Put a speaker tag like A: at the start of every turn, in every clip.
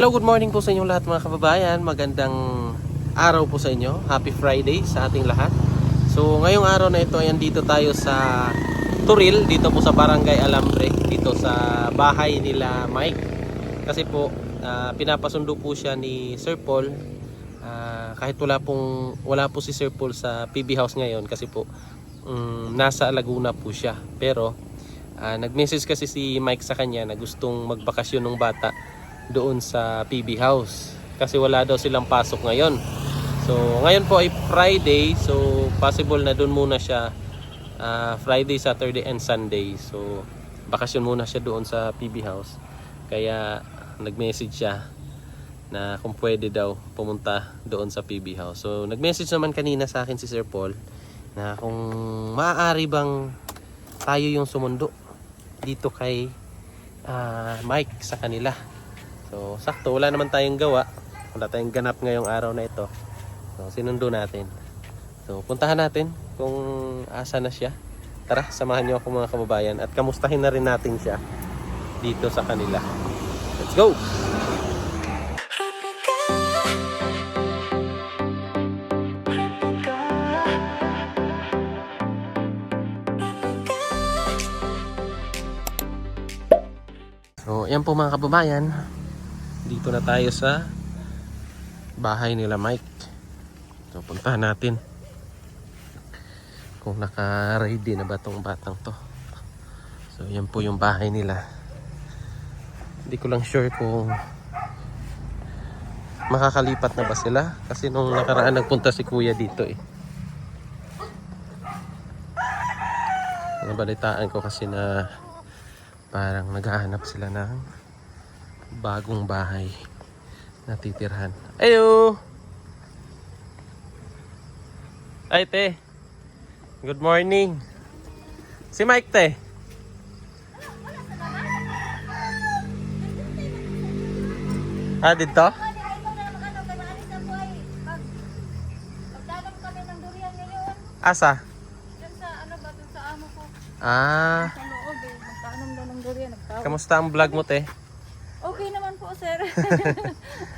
A: Hello, good morning po sa inyong lahat mga kababayan. Magandang araw po sa inyo. Happy Friday sa ating lahat. So ngayong araw na ito, ayan, dito tayo sa Turil, dito po sa Barangay Alambre, dito sa bahay nila Mike. Kasi po pinapasundo po siya ni Sir Paul. Kahit wala po si Sir Paul sa PB House ngayon kasi po nasa Laguna po siya. Pero nag-message kasi si Mike sa kanya na gustong magbakasyon ng bata doon sa PB House kasi wala daw silang pasok ngayon. So ngayon po ay Friday, so possible na doon muna siya Friday, Saturday and Sunday. So bakasyon muna siya doon sa PB House. Kaya nag-message siya na kung pwede daw pumunta doon sa PB House. So nag-message naman kanina sa akin si Sir Paul na kung maaari bang tayo yung sumundo dito kay Mike sa kanila. So sakto, wala naman tayong gawa, wala tayong ganap ngayong araw na ito. So sinundo natin. So puntahan natin kung asa na siya. Tara, samahan niyo ako mga kababayan at kamustahin na rin natin siya dito sa kanila. Let's go! So yan po mga kababayan, dito na tayo sa bahay nila Mike. So puntahan natin kung naka-ready na ba tong batang to. So yan po yung bahay nila. Hindi ko lang sure kung makakalipat na ba sila kasi nung nakaraan nagpunta si kuya dito eh. Nabalitaan ko kasi na parang naghahanap sila ng bagong bahay na titirhan. Ayo! Ay, te. Good morning. Si Mike, te. Dito? Asa?
B: Sa amo ko.
A: Sa
B: loob eh. Magtanom daw ng durian.
A: Kamusta ang vlog mo, te?
B: Okay naman po, sir.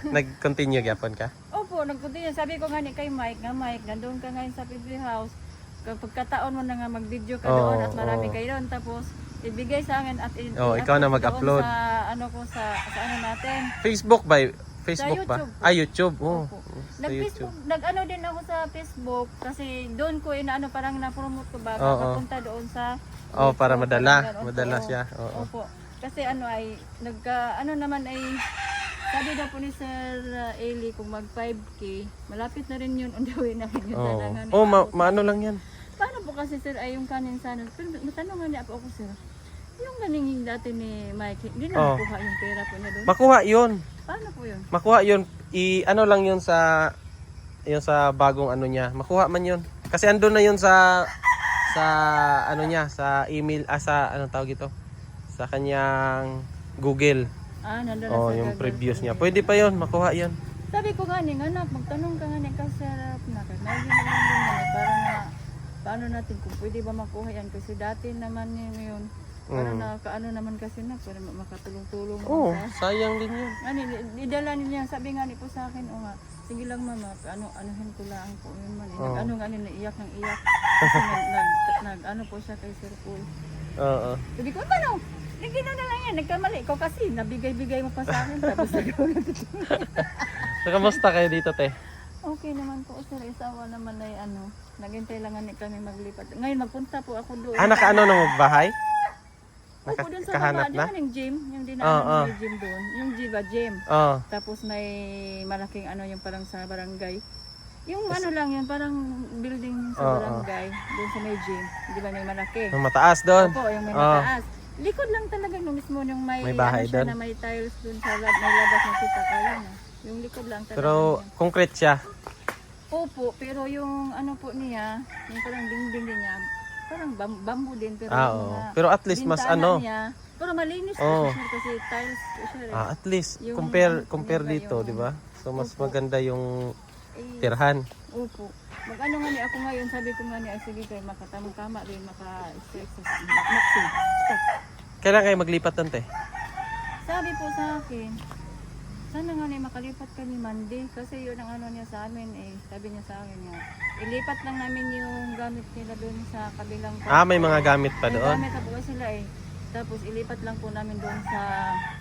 A: Nag-continue gyapon ka?
B: Opo, nag-continue. Sabi ko nga ni kay Mike, nandun ka ngayon sa PB House. Kapag kataon mo na nga mag-video ka doon at marami kayo doon. Tapos, ibigay sa akin at
A: ikaw na mag-upload.
B: Sa ano natin.
A: Facebook ba? Facebook ba?
B: YouTube.
A: YouTube. Oh.
B: Nag-Facebook, nag-ano din ako sa Facebook kasi doon ko parang na-promote ko ba papunta doon sa
A: para madala
B: Opo.
A: siya.
B: Opo. Kasi ay naman ay sabi daw po ni Sir Eli kung mag 5K, malapit na rin yun on the way namin yung dalangan.
A: Maano lang yan.
B: Paano po kasi sir ay yung kanin sana? Pero matanong nga niya po ako sir. Yung ganingin dati ni Mike, hindi na makuha yung pera po niya doon.
A: Makuha yun.
B: Paano po yun?
A: Makuha yun. Ano lang yun sa bagong ano niya. Makuha man yun. Kasi andun na yun sa ano niya, sa email, sa anong tawag ito? Sa kanyang Google.
B: Nandun na sa
A: yung
B: Google.
A: previous niya. Pwede pa yun, makuha yun.
B: Sabi ko nga anak, magtanong ka nga ka sir na kasi na lang din na para na paano natin kung pwede ba makuha yan kasi dati naman yun. Para nakaano naman kasi na para makatulong-tulong.
A: Sayang din yun.
B: Idala niya, sabi nga ni po sa akin, sige lang mama, anuhin ko lang po yun man. Nag-ano nga naiyak ng iyak. Kasi nag-ano po siya kay Sir Paul. Sabi ko, paano? Ginawa na lang yan, nagkamali ko kasi nabigay-bigay mo pa sa akin. Tapos
A: So, kamusta kayo dito, te?
B: okay naman po, sir. Isawa naman ay naghintay lang kami maglipat. Ngayon magpunta po ako doon.
A: Nakaano na magbahay?
B: Opo, doon sa
A: Nakahanap
B: baba,
A: na?
B: yung gym, yung dinaanan may gym doon. Yung gym. Tapos may malaking yung parang sa barangay. Yung lang yan, parang building sa barangay, doon sa may gym. Di ba may malaki?
A: Yung mataas doon?
B: Opo, yung may mataas. Likod lang talaga nung mismo yung may
A: bahay
B: siya
A: doon?
B: na may tiles doon sa may labas na kita. Kaya na. Yung likod lang talaga.
A: Pero concrete siya?
B: Opo, pero yung po niya, yung parang dingding niya, parang bamboo din. Pero,
A: pero at least mas
B: niya, pero malinis po siya kasi tiles po siya.
A: At least,
B: Yung
A: compare dito, di ba? So mas maganda yung tirhan.
B: Opo. Mag-ano nga niya ako ngayon, sabi ko nga niya, sige kayo makatamang-tama rin, maka-stretch.
A: Kailan kayo maglipat doon, te?
B: Sabi po sa akin, sana nga makalipat kami Monday kasi yun ang ano niya sa amin eh. Sabi niya sa amin niya, ilipat lang namin yung gamit nila doon sa kabilang
A: May mga gamit pa
B: May
A: doon?
B: gamit na po sila eh. Tapos ilipat lang po namin doon sa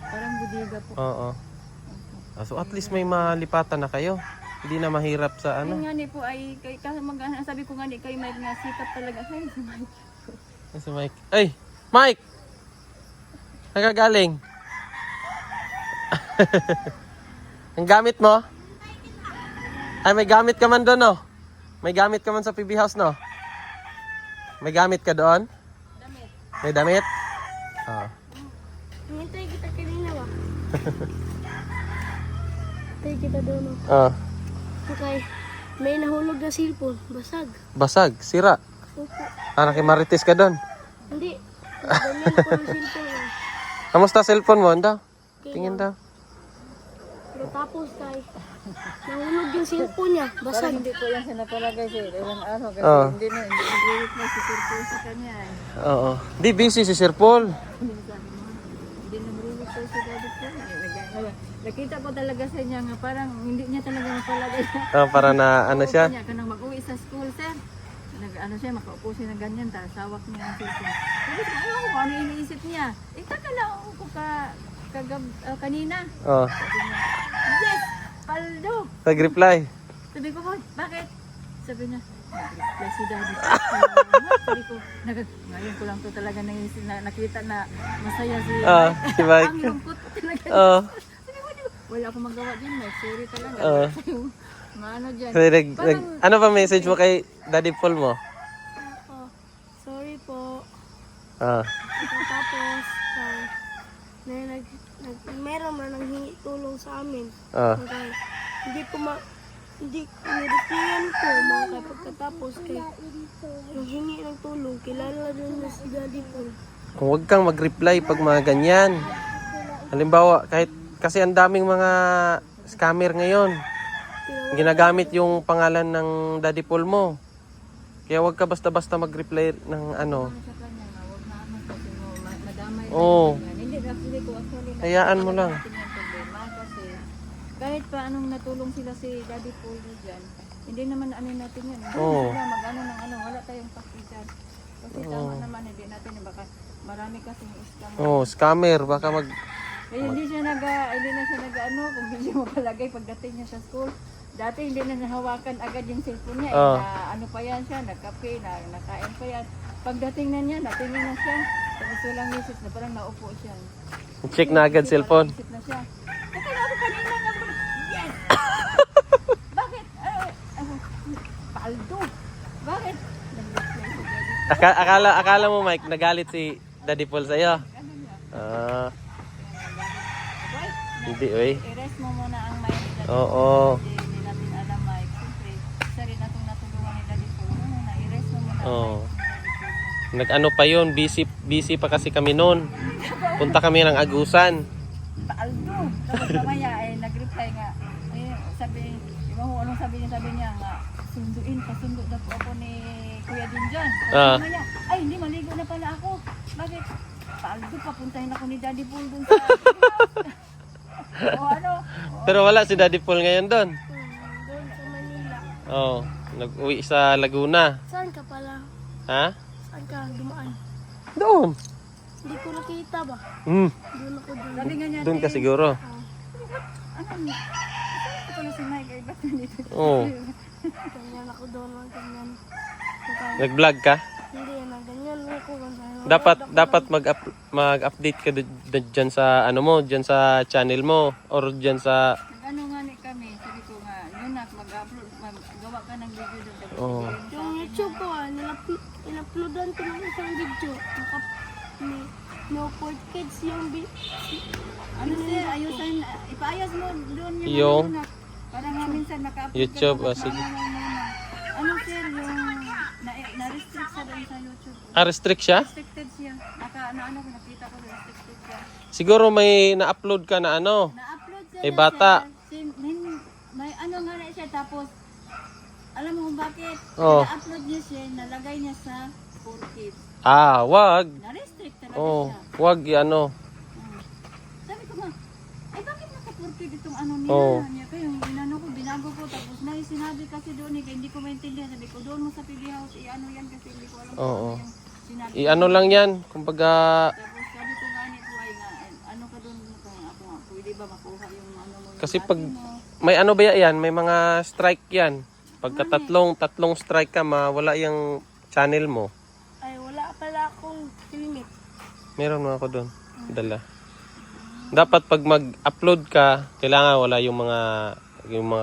B: parang budiga po.
A: Oo. So at least may malipatan na kayo. Hindi na mahirap sa
B: Ano?
A: ano.
B: Nga ni po ay, sabi ko nga ni kay Mike nga sikap talaga. Ay, si Mike.
A: Si Mike. Ay! Mike! Nagagaling. Ang gamit mo? Ay, may gamit ka man doon, no? May gamit ka man sa PB House, no? May gamit ka doon?
B: Damit.
A: May damit? Oo.
C: Hintay kita kanina ba? Hintay kita doon.
A: Ah,
C: Okay. May nahulog na cellphone. Basag.
A: basag, sira.
C: Opo.
A: Nakimarites ka doon.
C: Hindi. Ganyan ako ng cellphone.
A: Kamusta cellphone mo? Anda? Tingin daw.
C: Pero tapos tay, nahulog yung cellphone niya.
B: Parang
C: Basag.
B: hindi po yan sinapalagay siya. Ilang ano kasi
A: Oo.
B: hindi na si Sir Paul sa kanya eh.
A: Oo. Di busy si Sir Paul.
B: Hindi na marinig po si Daddy Paul. Nakita po talaga sa niya nga parang hindi niya talaga mapalagay.
A: Para na ano siya.
B: Kanya kanang mag-uwi sa school, sir. Ano siya, makaupo siya na ganyan, tapos sawak niya ang cellphone. Sabi ko, ayaw ko kung ano iniisip niya. Taka lang ako kanina.
A: Oh.
B: Sabi niya, yes, paldo.
A: Nag-reply.
B: Sabi ko, bakit? Sabi niya, nag-reply si Daddy. Sabi ko, ngayon ko lang to talaga naisip na nakita na masaya si
A: Si Mike.
B: Ang lungkot talaga.
A: Oo.
B: Sabi ko, wala akong magawa din, Mike. Sorry talaga. Maano dyan.
A: Ano pa message mo kay Daddy Paul mo?
C: Oh, sorry po.
A: Ah.
C: Tapos, meron man nang hingi tulong sa amin.
A: Ah.
C: Okay. Hindi ko nireplyan ko mga pagkatapos kay yung hingi ng tulong, kilala rin na si Daddy Paul.
A: Kung wag kang mag-reply pag mga ganyan. Halimbawa, kasi ang daming mga scammer ngayon. Ginagamit yung pangalan ng Daddy Paul mo. Kaya wag ka basta-basta mag-reply ng ano.
B: Sa kanya nga, huwag na ano kasi madamay tayo
A: Oo.
B: ganyan. Hindi, actually,
A: Hayaan mo lang.
B: natin yung problema kasi kahit pa anong natulong sila si Daddy Paul dyan, hindi naman ano natin yan. Hindi
A: Oo.
B: sila mag-ano ng ano, wala tayong paki dyan. Kasi tama naman, hindi natin, baka marami kasing scam.
A: Scammer. Baka
B: Kaya hindi na siya nag-ano, kung hindi mo palagay pagdating niya sa school. Dati hindi na nahawakan agad yung cellphone niya.
A: Oo.
B: Na ano pa yan siya, nagkape, nakain pa yan. Pagdating na niya, natingin na siya. Tapos walang message na parang naupo siya.
A: check na agad cellphone.
B: Isip na siya. Kasi ako kanina nga, yes! Bakit? Paldo! Bakit? Nag-reply si Daddy.
A: Akala mo, Mike, nagalit si Daddy Paul sa'yo.
B: Ano niya?
A: Ah,
B: Okay?
A: hindi, oy.
B: I-rest mo muna ang mind ni Daddy.
A: Oo.
B: Hindi natin alam, Mike. Siyempre, isa rin natong natulungan ni Daddy Paul. Ano muna, i-rest mo muna ang
A: Oo.
B: mind ni Daddy Paul.
A: Nag-ano pa yun, busy pa kasi kami noon. Punta kami ng Agusan.
B: Paaldo. Tapos mamaya ay nag-reply nga. Sabi, iba mo anong sabi niya nga, pasundo daw po ako ni Kuya Dinjan. Sabi niya, ay hindi maligo na pala ako. Bakit? Paaldo, papuntahin ako ni Daddy Paul dun sa o ano?
A: Pero wala si Daddy Paul ngayon doon.
C: Doon sa Manila.
A: Oh, nag-uwi sa Laguna.
C: Saan ka pala?
A: Ha?
C: Saan ka dumaan?
A: Doon.
C: Hindi ko nakita ba? Doon ako doon.
B: Sabi nga niya,
A: Doon ka siguro.
B: ano niya? Ito pala si Mike, ay ba't nandito?
A: Oo.
C: Ganyan ako doon. Ganyan. Okay.
A: Nag-vlog ka?
C: Hindi na ganyan ako.
A: Dapat mag-update ka diyan sa ano mo, diyan sa channel mo or diyan sa
B: Ano nga ni kami, sabi ko nga, yun na, mag-upload, gawa ka ng video doon. Tapos
A: Oo.
B: bigay mo sa
C: Yung
B: akin.
C: YouTube ko, in-uploadan ko ng isang video. May no for kids yung
B: Ano sir, ayusin, ipaayos mo doon yung
A: Yung
B: ano na, para nga minsan maka-upload
A: YouTube,
B: ka,
A: sige.
B: Ano sir, yung na-restrict sa doon sa YouTube.
A: restrict siya?
B: Restricted siya. Nakita ko restricted siya.
A: Siguro may na-upload ka na ano.
B: Na-upload siya
A: Eh, bata.
B: May ano nga na siya, tapos alam mo kung bakit?
A: Oh.
B: Na-upload niya siya, nalagay niya sa 4Kids.
A: Wag.
B: Na-restrict talaga
A: Oh,
B: siya.
A: wag ano.
B: Sabi ko nga, bakit naka 4Kids itong ano nila.
A: Oo.
B: Niya ko yung inano ko, binago ko. Tapos na sinabi kasi doon eh, kaya hindi ko maintindihan. Sabi ko, doon mo sa PB House, i-ano yan kasi hindi ko alam kung
A: Oo.
B: ano yung sinabi.
A: I-ano lang yan, kumbaga,
B: Tapos sabi ko nga nito ay nga, ano ka doon kung ako nga, pwede ba makuha yung ano mo yung
A: kasi
B: dati
A: pag,
B: mo.
A: may ano ba yan, may mga strike yan. Pagka tatlong strike ka, mawala yung channel mo.
C: Ay, wala pala akong limit.
A: Meron mo ako doon, dala. Dapat pag mag-upload ka, kailangan wala yung mga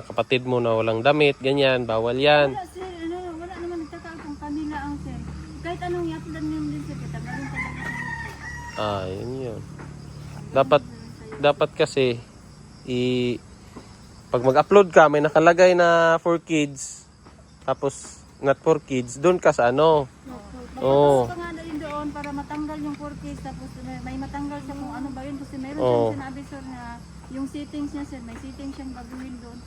A: kapatid mo na walang damit, ganyan, bawal yan.
B: Wala sir, ano, wala naman nagtaka kung kanila ang sir. Kahit anong i-upload nyo din sir, kita meron talaga sa YouTube.
A: Yun. Dapat kasi, pag mag-upload ka, may nakalagay na for kids, tapos not for kids, doon ka sa ano. Oo.
B: Tapos pa nga din doon para matanggal yung 4K tapos may matanggal siya kung ano ba yun kasi meron
A: Oo.
B: siyang sinabi sir na yung settings niya sir, may settings siyang baguhin doon.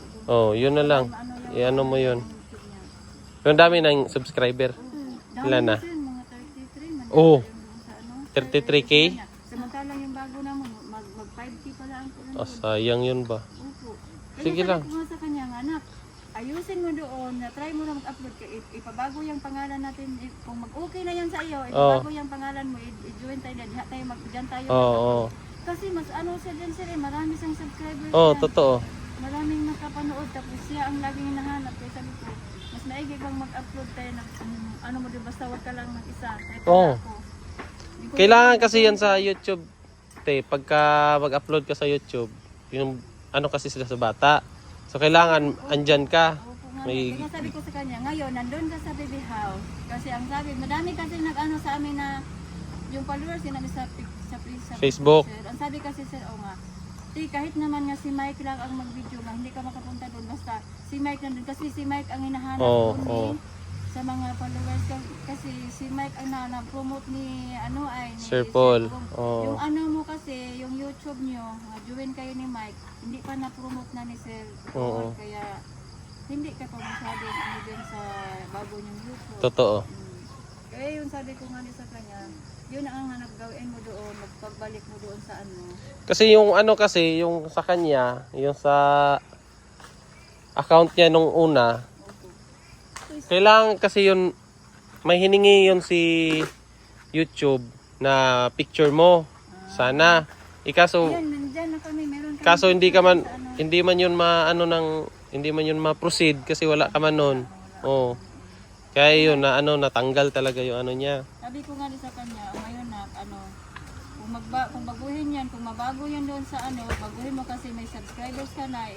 A: Yun na lang. I-ano mo yun.
B: YouTube niya.
A: Yung dami ng subscriber.
B: Dami
A: Ilan na?
B: sir, mga 33 man.
A: Oo.
B: Yun doon sa ano.
A: 33K?
B: Samantalang yung bago na mo, mag 5K pala ang kulang.
A: Sayang yun ba?
B: Opo.
A: Sige lang.
B: Kaya sa kanya, anak, ayusin mo doon, try mo na mag-upload ka, ipabago yung pangalan natin, kung mag-okay na yan sa iyo, ipabago yung pangalan mo, i-join tayo, diyan tayo.
A: Oo.
B: Kasi mas ano siya din sir, marami siyang subscribers
A: Oo,
B: na,
A: totoo.
B: maraming nakapanood, tapos siya ang laging hinahanap, kaya sabi ko, mas maigi bang mag-upload tayo ng, ano mo din, basta wag ka lang mag-isa.
A: Oo. Kailangan kasi yan sa YouTube, pagka mag-upload ka sa YouTube, yung ano kasi sila sa bata. So, kailangan andyan ka.
B: May... Kaya sabi ko sa kanya, ngayon, nandun ka sa baby house. Kasi ang sabi, madami kasi nag-ano sa amin na yung followers sinabi sa
A: Facebook.
B: Sir. Ang sabi kasi sir, nga, kahit naman nga si Mike lang ang mag-video nga, hindi ka makapunta doon. Basta si Mike nandun. Kasi si Mike ang hinahanap doon sa mga followers. Kasi si Mike ang na-promote ni,
A: Sir Paul.
B: Yung ano mo kasi, yung YouTube nyo, join kayo ni Mike, hindi pa na-promote na ni Sir Paul. Kaya hindi ka pa masyadong ano din sa bago niyong YouTube.
A: Totoo.
B: Kaya yun sabi ko nga din sa kanya, yun ang gawin mo doon, magpagbalik mo doon sa ano.
A: Kasi yung ano kasi, yung sa kanya, yung sa account niya nung una, kailangan kasi yun, may hiningi yun si YouTube na picture mo. Sana. Kaso,
B: Yan, nandyan na kami, meron kami.
A: kaso hindi man yun hindi man yun ma-proceed kasi wala ka man nun. Oo. Kaya yun, natanggal talaga yung ano niya.
B: Sabi ko nga din sa kanya, ngayon na, kung baguhin yan, kung mabago yan doon sa baguhin mo kasi may subscribers ka na,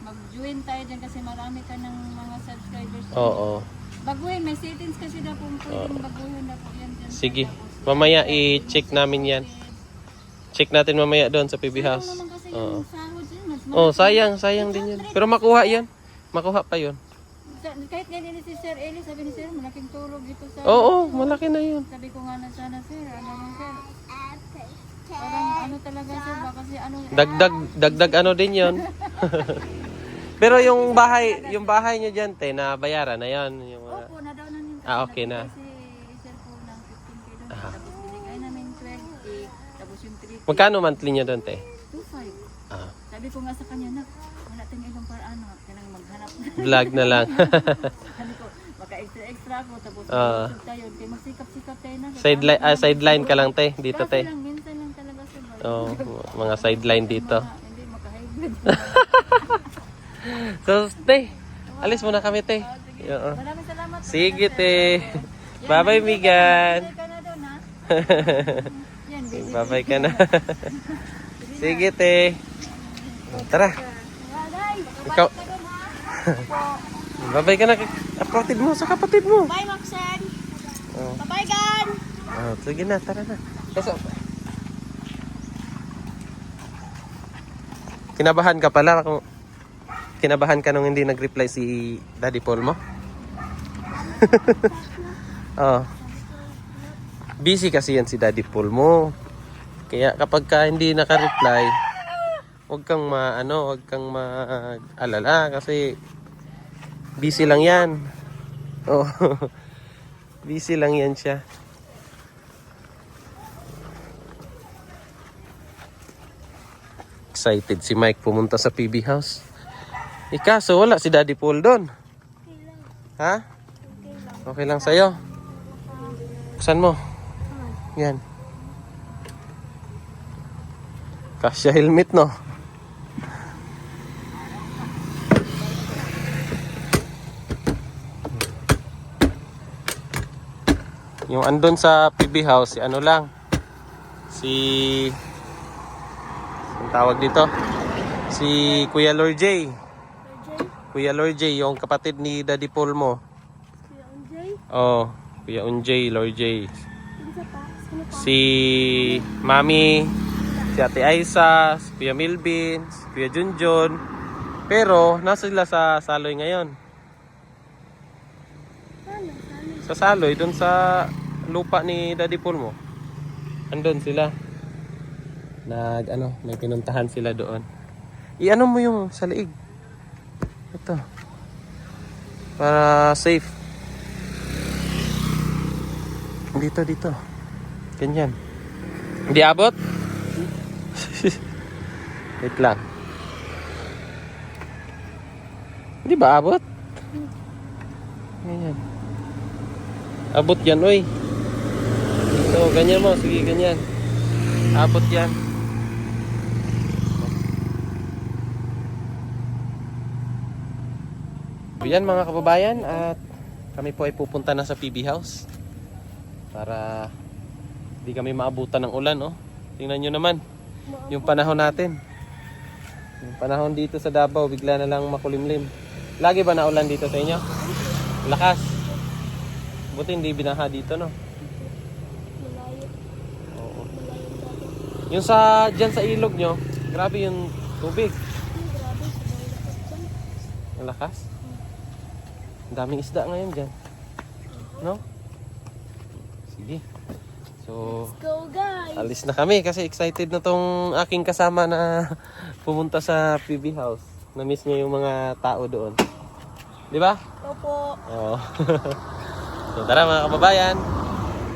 B: mag-join tayo dyan kasi marami ka ng mga subscribers.
A: Oo.
B: Baguhin, may settings kasi na kung pwedeng baguhin na po yan dyan.
A: Sige. Mamaya i-check namin yan. Check natin mamaya doon sa PB House.
B: Naman kasi yung sahod yun.
A: Sayang din yun. Pero makuha yan. Makuha pa yun.
B: Kahit nga din si Sir Eli, sabi ni Sir, malaking tulog ito sa...
A: Oo, malaki na yun.
B: Sabi ko nga na sana Sir, Sir. Parang talaga Sir, baka kasi
A: Dagdag ano din yun. Pero yung bahay niyo diyan na bayaran na yan. Yung,
B: Opo, na daw na yun.
A: okay na.
B: Si Sir po ng 15K doon. Tapos binigay namin 12K. Tapos yung 3K.
A: Magkano monthly niya doon,
B: 2.5.
A: Ah.
B: Sabi ko nga sa kanya, wala tayong ibang paraan. Kailangan maghanap na.
A: Vlog na lang.
B: Sabi ko, baka extra ako. Tapos tayo. Kaya magsikap-sikap tayo na.
A: Sideline ka lang, dito,
B: Kaso lang, minsan lang talaga sa bahay.
A: mga sideline dito.
B: Hindi maka-hybrid.
A: So, alis muna kami, Oo.
B: Maraming salamat.
A: Sige, Bye-bye, Migan.
B: Bye ka na doon, ha? Yan, busy.
A: Bye-bye ka na. Sige, Tara. Ikaw. Bye-bye ka na sa kapatid mo.
C: Bye, Maxen!
A: Oh.
C: Bye, Gan!
A: Sige na, tara na. Kinabahan ka pala kinabahan ka nung hindi nag-reply si Daddy Paul mo? Busy kasi yan si Daddy Paul mo. Kaya kapag hindi naka-reply, huwag kang mag-alala kasi busy lang yan. Busy lang yan siya. excited si Mike pumunta sa PB House. Ikaso wala si Daddy Paul doon. Ha? Okay lang sa'yo. Buksan mo. Yan. Kasya helmet, no? Yung andun sa PB House, si ano lang. Ang tawag dito? Si Kuya Lord J. Kuya Lord J, yung kapatid ni Daddy Paul mo.
C: Kuya Unjay?
A: Oh, Kuya Unjay, Lord J.
C: Isa pa? Sino pa?
A: Si Mami, si Ate Aisa, si Kuya Milvin, si Kuya Junjun. Pero, nasa sila sa Saloy ngayon. Sa Saloy, dun sa lupa ni Daddy Paul mo. Andun sila. May pinuntahan sila doon. I-ano mo yung sa liig. Ito. Para safe. Dito. Ganyan. Hindi abot? Wait lang. Hindi ba abot? Ganyan. Abot yan, oy. Dito, ganyan mo. Sige, ganyan. Abot yan. Yan mga kababayan, at kami po ay pupunta na sa PB House para hindi kami maabutan ng ulan, oh. Tingnan nyo naman yung panahon natin. Yung panahon dito sa Davao, bigla na lang makulimlim. Lagi ba naulan dito sa inyo? Lakas. Buti hindi binaha dito, no?
C: Malayo.
A: Oo.
C: Malayo dapat.
A: Yung dyan sa ilog nyo, grabe yung tubig.
C: Grabe, sabay lakas dyan.
A: Ang lakas. Ang daming isda ngayon dyan. No? Sige. So,
C: Let's go, guys!
A: alis na kami kasi excited na tong aking kasama na pumunta sa PB House. Na-miss niya yung mga tao doon. Di ba?
C: Opo.
A: Oo. So tara mga kababayan.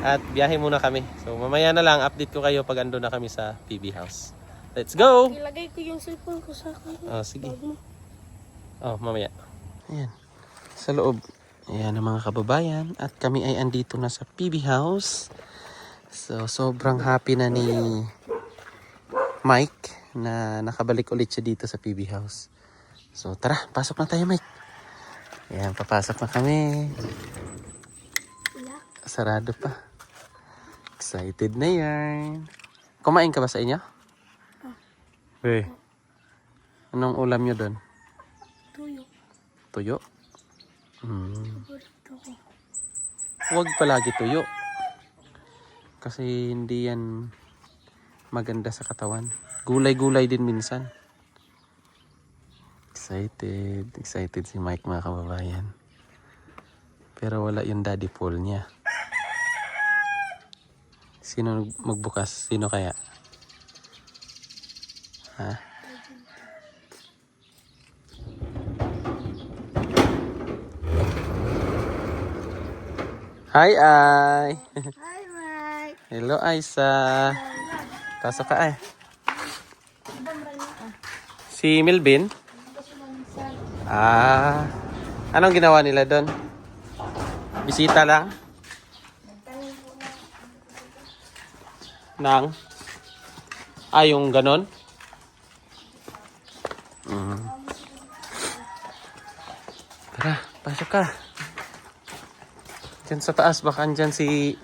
A: At biyahe muna kami. So mamaya na lang update ko kayo pag ando na kami sa PB House. Let's go!
C: Ilagay ko yung cellphone ko sa akin.
A: Oh, sige.
C: Bago mo.
A: Oh, mamaya. Ayan. Sa loob. Ayan ang mga kababayan. At kami ay andito na sa PB House. So, sobrang happy na ni Mike na nakabalik ulit siya dito sa PB House. So, tara. Pasok na tayo, Mike. Ayan, papasok na kami. Sarado pa. Excited na yan. Kumain ka ba sa inyo? Eh. Anong ulam nyo doon?
C: Tuyo.
A: Tuyo?
C: Paborito ko.
A: Huwag palagi tuyo. Kasi hindi yan maganda sa katawan. Gulay-gulay din minsan. Excited si Mike mga kababayan. Pero wala yung Daddy Paul niya. Sino magbukas? Sino kaya? Ha? Hi, Ay!
C: Hi, Mike!
A: Hello, Aisa! Pasok ka, ay. Si Milvin? Anong ginawa nila doon? Bisita lang? Yung ganon? Tara, pasok ka. Diyan sa taas, baka andyan si...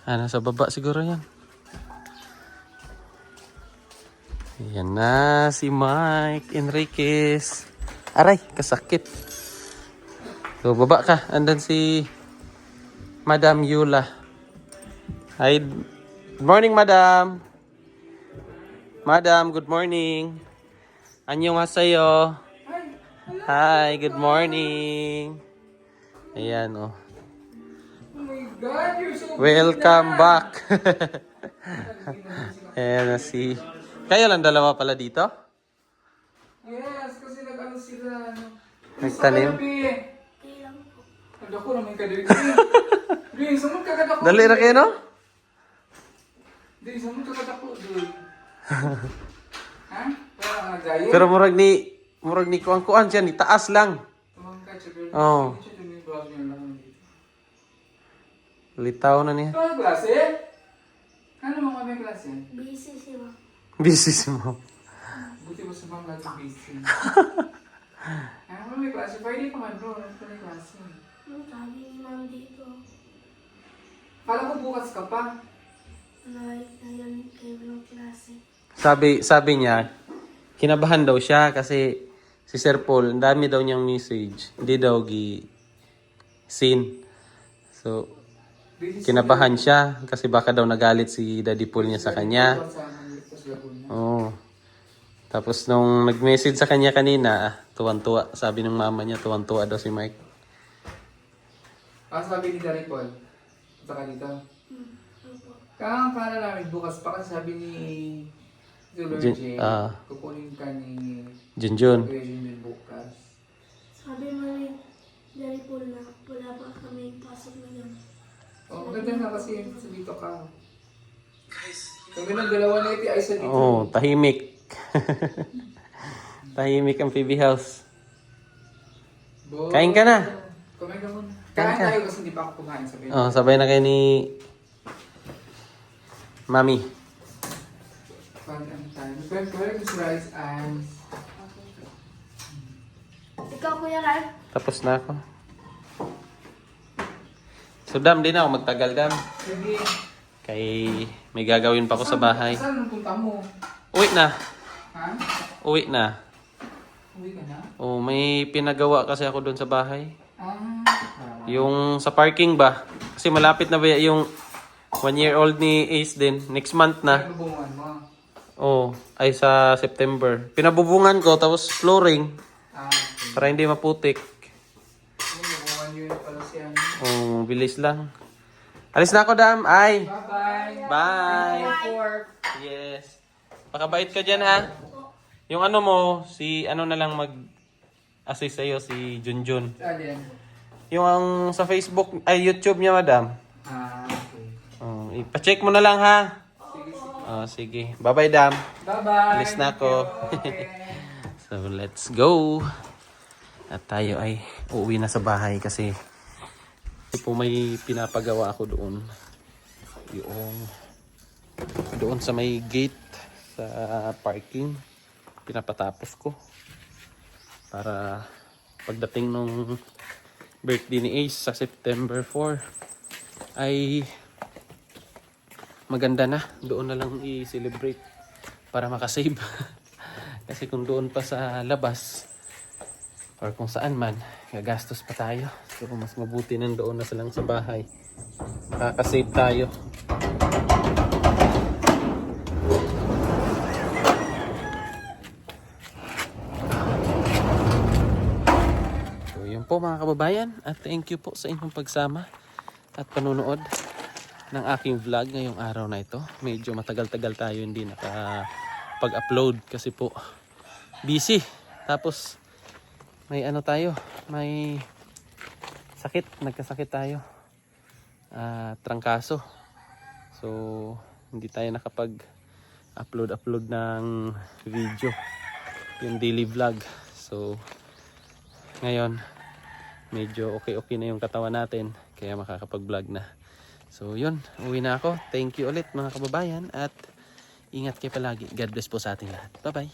A: sa baba siguro yan. Ayan na si Mike Enriquez. Aray, kasakit. So, baba ka. Andun si Madam Yula. Hi. Good morning, Madam. Madam, good morning. Annyeonghaseyo. Hi, good morning. Ayan, oh.
D: God, you're so
A: Welcome back. Ayan na si... Kayo lang dalawa pala dito?
D: Yes, kasi nag-ano sila.
A: Nagtanim?
D: Ako naman ka dito. Green, sumod ka kadako.
A: Dali ra kayo, no?
D: Di, sumod ka kadako. Ha? Wala ka nag-diet?
A: Pero murag ni kuan siya, ni taas lang.
D: Tumangkad siya, pero
A: Oo.
D: hindi siya tumibas niya lang dito.
A: Litaw na niya.
D: Ito ang klase? Ano mo kami klase?
C: Busy siya.
A: Busy si mom.
D: Buti ba sa mga klase busy? Ano may klase? Friday pa man bro, ano pa may klase?
C: Sabi ni ma'am dito.
D: Kala ko bukas ka pa.
C: Like, ngayon kayo ng klase.
A: Sabi niya, kinabahan daw siya kasi si Sir Paul, ang dami daw niyang message. Hindi daw seen. So, kinabahan siya kasi baka daw nagalit si Daddy Paul niya sa kanya. Oo. Tapos nung nag-message sa kanya kanina, tuwan-tuwa. Sabi ng mama niya, tuwan-tuwa daw si Mike.
D: Sabi ni Daddy Paul, saka dito. Kaya para namin bukas pa kasi sabi ni Zulurje, kukunin ka ni
A: Junjun.
D: Kuya Junjun bukas.
C: Sabi mo ni Daddy Paul na wala pa kami pasok ngayon.
D: Maganda na kasi sa dito ka. Kami ng dalawa na iti ay sa dito.
A: Oo, tahimik. Tahimik ang PB House. Kain ka na.
D: Kumain ka muna. Kain tayo kasi hindi pa ako kumain.
A: Sabay na kayo ni Mami.
D: Pag-ano tayo. Pwede ko si rice and...
C: Ikaw, Kuya Rai?
A: Tapos na ako. So Dam, di na ako magtagal Dam.
D: Sige.
A: Kay may gagawin pa ako sa bahay.
D: Saan ang punta mo?
A: Uwi na.
D: Ha?
A: Uwi na.
D: Uwi ka na?
A: Oh, may pinagawa kasi ako doon sa bahay.
D: Yung...
A: Yung sa parking ba? Kasi malapit na ba yung 1-year-old ni Ace din. Next month na.
D: Ano bubungan mo?
A: Oh, ay sa September. Pinabubungan ko tapos flooring
D: Okay.
A: para hindi maputik.
D: Yung bubungan yun pala siya.
A: Oh, bilis lang. Alis na ako Dam. Ay.
D: Bye-bye!
A: Bye.
D: Pork!
A: Yes. Pakabait ka dyan ha. Yung ano mo, si ano na lang mag-assist sa'yo, si Junjun.
D: Saan yan?
A: Yung ang sa Facebook, ay YouTube niya madam.
D: Okay.
A: Oh, ipa-check mo na lang ha.
D: Sige, sige.
A: Oh, sige. Bye-bye dam.
D: Bye-bye!
A: Alis na ako.
D: Okay.
A: So let's go. At tayo ay uuwi na sa bahay kasi po may pinapagawa ako doon. Yung doon sa may gate sa parking. Pinapatapos ko para pagdating nung birthday ni Ace sa September 4 ay maganda na. Doon na lang i-celebrate para makasave. Kasi kung doon pa sa labas or kung saan man, gagastos pa tayo. So mas mabuti nang doon na silang sa bahay. Makakasave tayo. So yun po mga kababayan. At thank you po sa inyong pagsama at panunood ng aking vlog ngayong araw na ito. Medyo matagal-tagal tayo hindi nakapag-upload kasi po busy. Tapos may ano tayo, may sakit, nagkasakit tayo. Trangkaso. So hindi tayo nakapag-upload ng video, yung daily vlog. So ngayon medyo okay na yung katawan natin kaya makakapag-vlog na. So yun, uwi na ako. Thank you ulit mga kababayan at ingat kayo palagi. God bless po sa ating lahat. Bye bye.